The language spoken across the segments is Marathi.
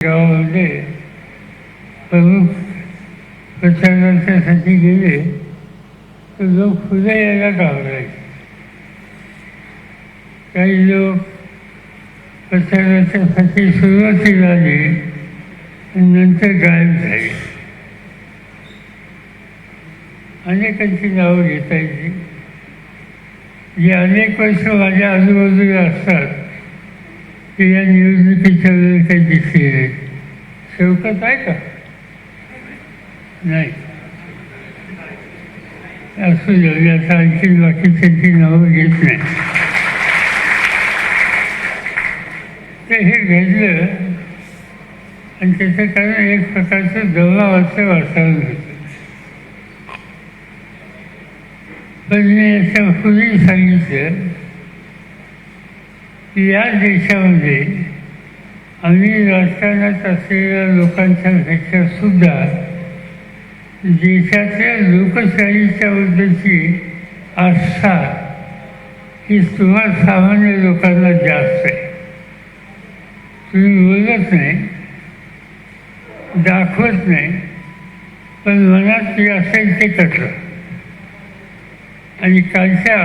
गावामध्ये प्रमुख प्रचारासाठी गेले तर लोक पुढे यायला घाबरायचे. काही लोक प्रचारासाठी सुरुवातीला आले आणि नंतर गायब झाले. अनेकांची नावं घेता येते जे अनेक वर्ष माझ्या आजूबाजूला असतात की या निवडणुकीच्या वेळेस काही दिसले नाही. शौकत आहे का? नाही. असू द्या, आता आणखी बाकीच्यांची नावं घेत नाही. ते हे घडलं आणि त्याचं कारण एक प्रकारचं दबावाचं वातावरण होतं. पण मी याच्यापूर्वी सांगितलं की या देशामध्ये आम्ही राजकारणात असलेल्या लोकांच्या पेक्षा सुद्धा देशाच्या लोकशाहीच्या बद्दलची आस्था ही तुम्हा सामान्य लोकांना जास्त आहे. तुम्ही बोलत नाही, दाखवत नाही, पण मनात जे असेल ते करतं. आणि कालच्या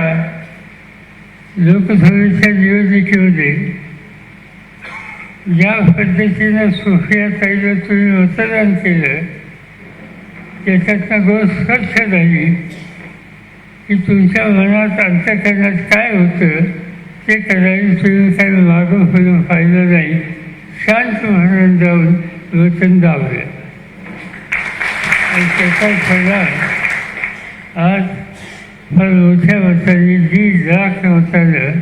लोकसभेच्या निवडणुकीमध्ये ज्या पद्धतीनं सुप्रियाताईला तुम्ही मतदान केलं त्याच्यातनं गोष्ट स्वच्छ झाली की तुमच्या मनात अंतःकरणात काय होतं ते करायला तुम्ही काही मागं पुढं पाहिलं नाही. शांत म्हणून जाऊन वचन दाबलं आणि त्याचा परिणाम आज फार मोठ्या मताने 1,00,000 मतानं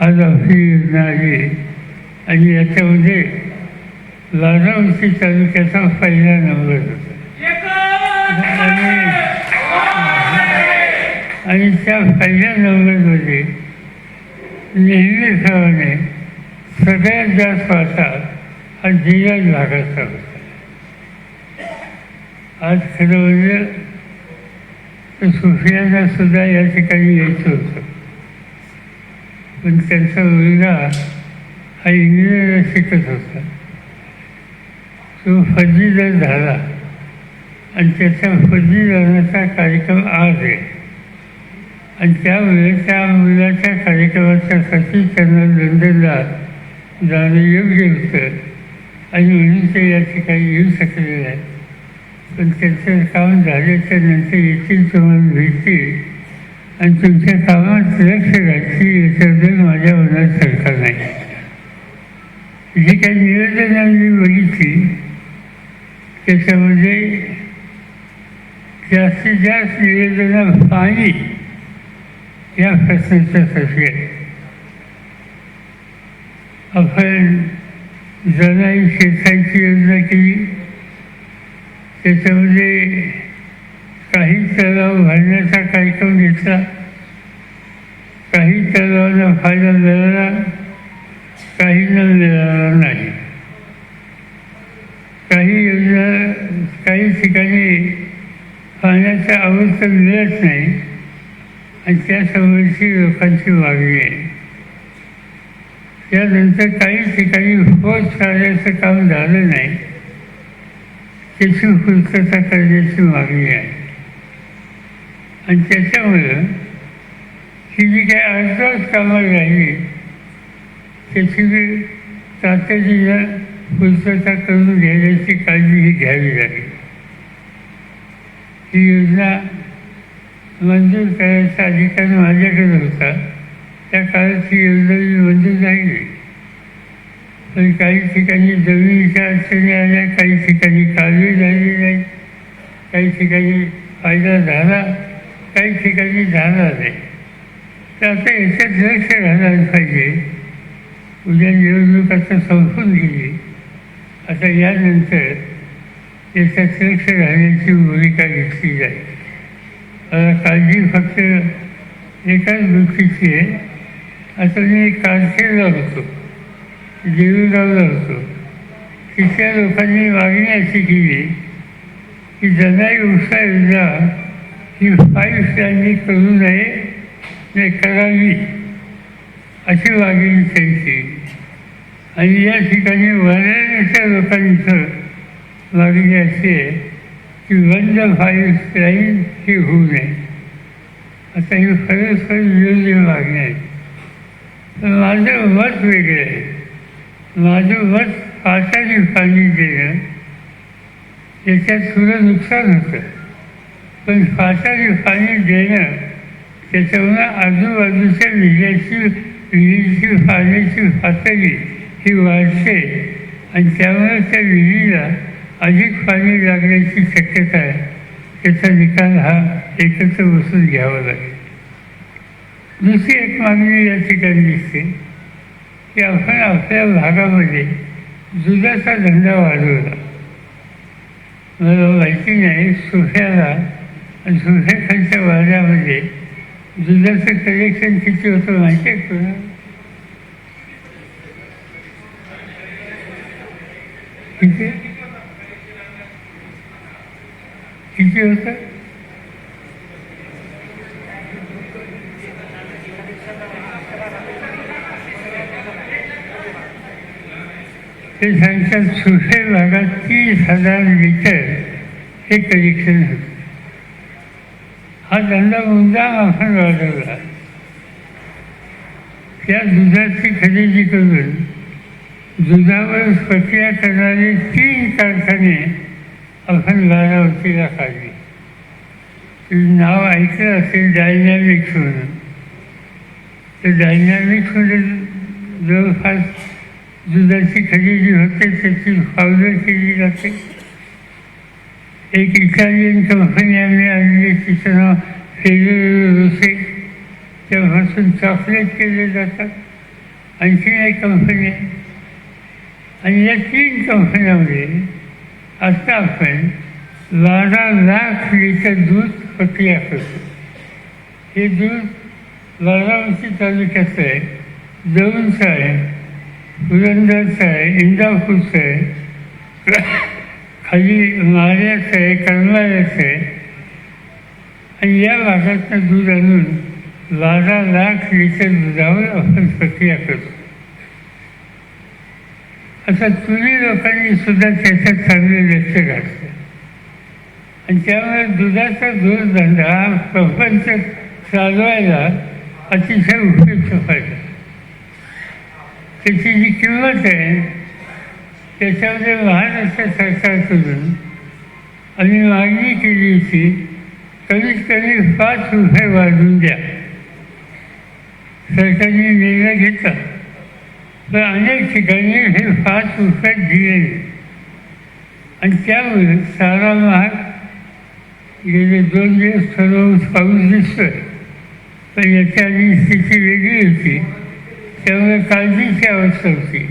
आज आपली योजना आली आणि याच्यामध्ये बारामती तालुक्याचा पहिला नंबर होता. आणि त्या पहिल्या नंबरमध्ये नेहमीप्रमाणे सगळ्यात जास्त वाटा हा जिल्ह्यात भागाचा होता. आज खरं म्हणजे तर सुफियांना सुद्धा या ठिकाणी यायचं होतं, पण त्यांचा मुलगा हा इंग्रजीला शिकत होता. तो पदवीधर झाला आणि त्याच्या पदवीधरणाचा कार्यक्रम आज आहे आणि त्यामुळे त्या मुलाच्या कार्यक्रमाच्यासाठी त्यांना लंडनला जाणं योग्य होतं आणि म्हणून ते या ठिकाणी येऊ शकले नाही. पण त्यांचं काम झाल्याच्या नंतर येथील तुम्हाला भेटतील आणि तुमच्या कामात लक्ष घालतील याच्याबद्दल माझ्या मनात शंका नाही. जी काही निवेदनं मी बघितली त्याच्यामध्ये जास्तीत जास्त निवेदनं पाणी या प्रश्नाच्यासाठी आहे. आपण जनाई शेताची योजना केली, त्याच्यामध्ये काही तलाव भरण्याचा कार्यक्रम घेतला, काही तलावांना फायदा मिळाला, काहींना मिळाला नाही. काही योजना काही ठिकाणी पाण्याचा अवस्था मिळत नाही आणि त्यासमोरची लोकांची मागणी आहे. त्यानंतर काही ठिकाणी पोच काढण्याचं काम झालं नाही, त्याची पूर्तता करण्याची मागणी आहे. आणि त्याच्यामुळं ही जी काही अर्धवट कामं राहिली त्याची मी तातडीनं पूर्तता करून घेण्याची काळजी ही घ्यावी लागेल. ही योजना मंजूर करायचा अधिकार माझ्याकडे होता. त्या काळात ही योजना मी मंजूर झाली, पण काही ठिकाणी जमिनीच्या अडचणी आल्या, काही ठिकाणी कालवे झाली नाही, काही ठिकाणी फायदा झाला, काही ठिकाणी झाला नाही. तर आता याच्यात लक्ष घालायला पाहिजे. उद्या निवडणूक आता संपून गेली, आता यानंतर याच्यात लक्ष घालण्याची भूमिका घेतली जाईल. काळजी फक्त एकाच गोष्टीची आहे. आता मी कारखेडला होतो, देऊळगावला होतो, तिथल्या लोकांनी मागणी अशी केली की जनाई उपसा योजना ही 5 स्टँडनी करू नये, नाही करावी अशी मागणी त्यांची. आणि या ठिकाणी बऱ्याचशा लोकांचं मागणी अशी आहे की 1 the 5 लाईन ही होऊ नये. आता ही खरंच विरोधी मागणी आहे. पण माझं मत वेगळं आहे. माझं मत पाटाची पाणी देणं याच्यात थोडं नुकसान होतं, पण पाटाची पाणी देणं त्याच्यामुळे आजूबाजूच्या विहिरीची पाण्याची पातळी ही वाढते आणि त्यामुळे त्या विहिरीला अधिक पाणी लागण्याची शक्यता आहे. त्याचा निकाल हा एकत्र बसून घ्यावा लागेल. दुसरी एक मागणी या ठिकाणी दिसते की आपण आपल्या भागामध्ये दुधाचा धंदा वाढवला. मला माहिती नाही सोफ्याला आणि सोफ्याखालच्या वाड्यामध्ये दुधाचं कलेक्शन किती होतं माहिती आहे तुला? किती होतं? ते सांगतात सोफे भागात 30,000 लिटर हे कलेक्शन होतं. हा धंदा मुद्दाम आपण वाढवला. त्या दुधाची खरेदी करून दुधावर प्रक्रिया करणारे 3 कारखाने आपण बारामतीला काढले. तुम्ही नाव ऐकलं असेल डायनॅमिक्स म्हणून. तर डायनॅमिक्समध्ये जवळपास दुधाची खरेदी होते, त्याची पावडर केली जाते. एक इटालियन कंपनी आम्ही आणली, तिचं नाव फेरेरो रोसे. त्यापासून चॉकलेट केले जातात. आणखी एक कंपनी आहे आणि या 3 कंपन्यामध्ये आता आपण 12 लाख लिटर दूध प्रक्रिया करतो. हे दूध बारामती तालुक्याचं आहे, दौंडचं आहे, पुरंदरचं आहे, इंदापूरचं आहे, खाली माऱ्याचं आहे, करमाळ्याचं आहे. आणि या भागातनं दूध आणून 12 लाख लिटर दुधावर आपण प्रक्रिया करतो. आता तुम्ही लोकांनी सुद्धा त्याच्यात चांगले लक्ष घातलं आणि त्यामुळे दुधाचा जोडधंदा हा प्रपंच चालवायला अतिशय उपयुक्त व्हायला. त्याची जी किंमत आहे त्याच्यामध्ये महाराष्ट्र सरकारकडून आम्ही मागणी केली होती कमीत कमी 5 रुपये वाढवून द्या. सरकारने निर्णय घेतला, पण अनेक ठिकाणी हे 5 रुपये दिले आणि त्यामुळे सारा महाग गेले 2 दिवस ठरवून पाऊस दिसतोय. पण याच्या आधी स्थिती वेगळी होती, त्यामुळे काळजीची अवस्था होती.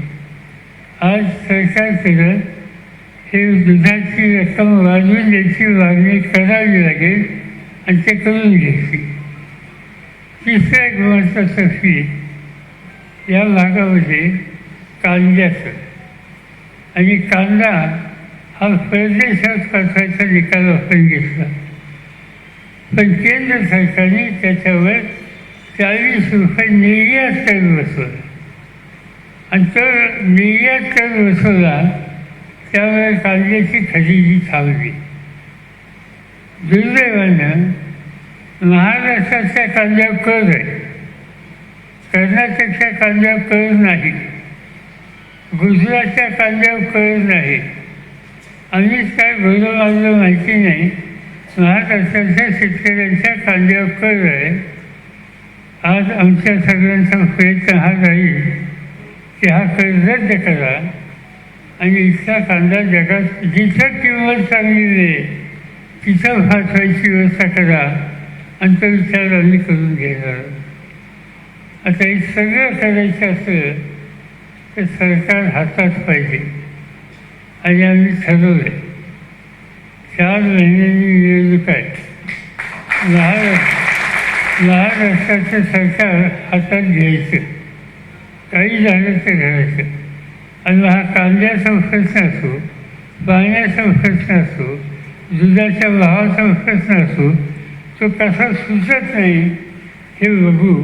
आज सरकारकडं हे दुधाची रक्कम वाढवून द्यायची मागणी करावी लागेल आणि ते करून घ्यायची. तिसरं एक महत्त्वाचं पीक या भागामध्ये कांद्याचं. आणि कांदा हा परदेशात पाठवायचा निकाल आपण घेतला, पण केंद्र सरकारने त्याच्यावर 40 रुपये निर्यात कर बसवला आणि तो निर्यात कर बसवला. त्यामुळे कांद्याची खरेदी थांबली. दुर्दैवानं महाराष्ट्राच्या कांद्यावर कर आहे, कर्नाटकच्या कांद्यावर कर नाही, गुजरातच्या कांद्यावर कर नाही. आम्हीच काय बरोबर माझं माहिती नाही. महाराष्ट्राच्या शेतकऱ्यांच्या कांद्यावर कर आहे. आज आमच्या सगळ्यांचा प्रयत्न हा राहील की हा कर रद्द करा आणि इथला कांदा जगात जिथं किंमत चांगली मिळेल तिथं पाठवायची व्यवस्था करा आणि तो विचार आम्ही करून घेणार. आता हे सगळं करायचं असेल तर सरकार हातात पाहिजे आणि आम्ही ठरवलं 4 महिन्यांनी निवडणूक आहे. महाराष्ट्राचं सरकार हातात घ्यायचं, काही झालं तर घ्यायचं. आणि हा कांद्याचा प्रश्न असो, पाण्याचा प्रश्न असो, दुधाच्या भावाचा प्रश्न असो, तो कसा सुचत नाही हे बघू.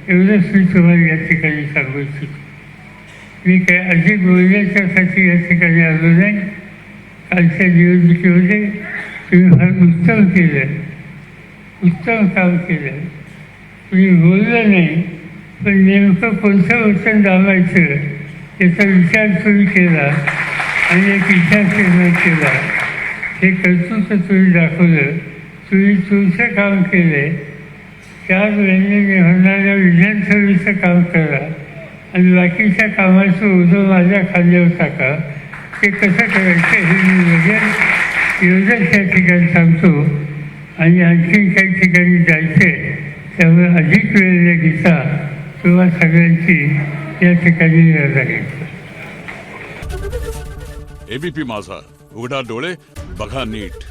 एवढंच मी तुम्हाला या ठिकाणी सांगू इच्छितो. मी काय अधिक बोलण्याच्यासाठी या ठिकाणी आलो नाही. कालच्या निवडणुकीमध्ये तुम्ही फार उत्तम केलं, उत्तम काम केलं. तुम्ही बोललं नाही, पण नेमकं कोणतं वचन दाबायचं याचा विचार तुम्ही केला आणि एक विचार निर्माण केला. हे कर्तृत्व तुम्ही दाखवलं. तुम्ही तुमचं काम केलं आहे. 4 महिन्याने होणाऱ्या विधानसभेचं काम करा आणि बाकीच्या कामाचं ओझं माझ्या खांद्यावर टाका. ते कसं करायचं हे मी योजना त्या ठिकाणी सांगतो आणि आणखी काही ठिकाणी जायचं आहे. त्यामुळे अधिक वेळ न घेता तुम्हा सगळ्यांची या ठिकाणी निरोप आहे. एबीपी माझा, उघडा डोळे बघा नीट.